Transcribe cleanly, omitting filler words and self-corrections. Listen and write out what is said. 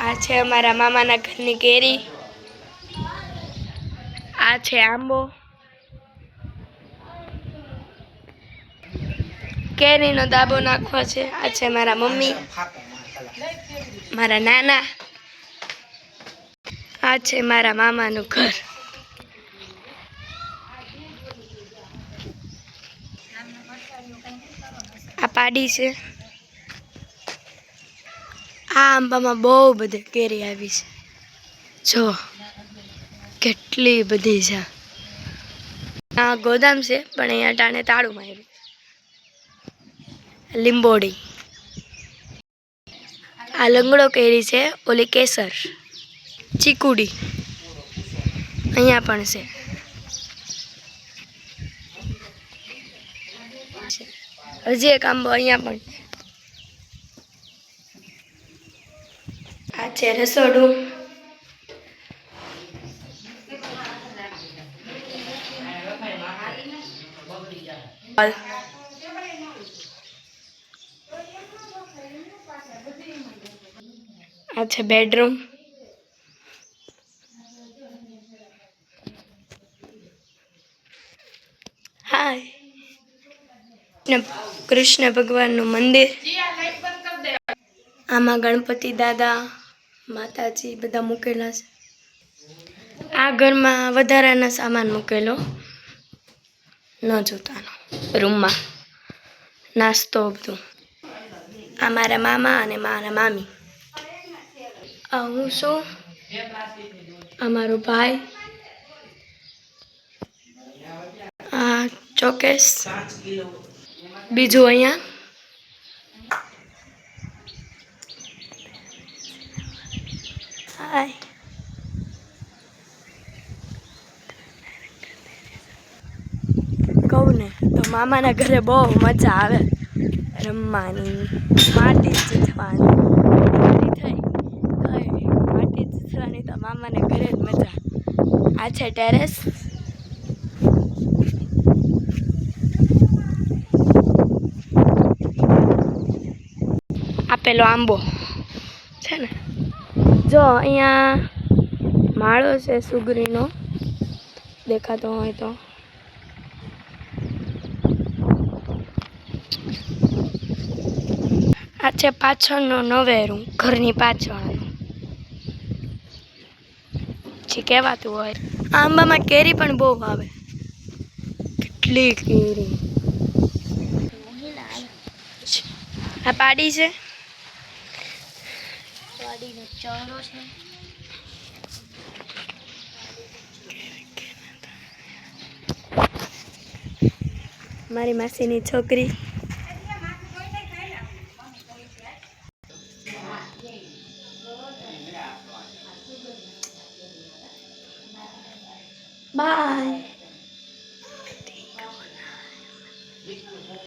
આ છે અમારા મામાના ઘરની કેરી, આ છે આંબો, કેરીનો દાબો નાખવો છે. આ છે મારા મમ્મી, મારા નાના, આ છે મારા મામાનું ઘર. આ પાડી છે. આ આંબામાં બહુ બધી કેરી આવી છે, જો કેટલી બધી છે. આ ગોદામ છે પણ અહીંયા ટાણે તાળું માર્યું. લીંબોડી, આ લંગડો કેરી છે, ઓલી કેસર, ચીકુડી અહીંયા પણ છે. હજી એક આંબો અહીંયા પણ. આ છે રસોડું. આ છે બેડરૂમ. હાય, કૃષ્ણ ભગવાનનું મંદિર. આમાં ગણપતિ દાદા, માતાજી બધા મૂકેલા છે. આ ઘરમાં વધારાનો સામાન મૂકેલો ન જોતાનો, રૂમમાં નાસ્તો બધું. આ મારા મામા અને મારા મામી. આ હું છું, આ મારો ભાઈ, આ ચોકેસ, બીજું અહીંયા. હાય, કહું ને તો મામાના ઘરે બહુ મજા આવે રમવાની, માટી ચીથવાની. થઈ માટી ચીથવાની તો મામાને ઘરે જ મજા. આ છે ટેરેસ. આપેલો આંબો છે ને, જો અહીંયા માળો છે સુગરીનો, દેખાતો હોય તો. આ છે પાછળનો નવેરું, ઘરની પાછળ જે કહેવાતું હોય. આ આંબામાં કેરી પણ બહુ આવે, કેટલી કેરી. આ પાડી છે, પાડીનો ચારો છે. મારી માસીની છોકરી. બાય.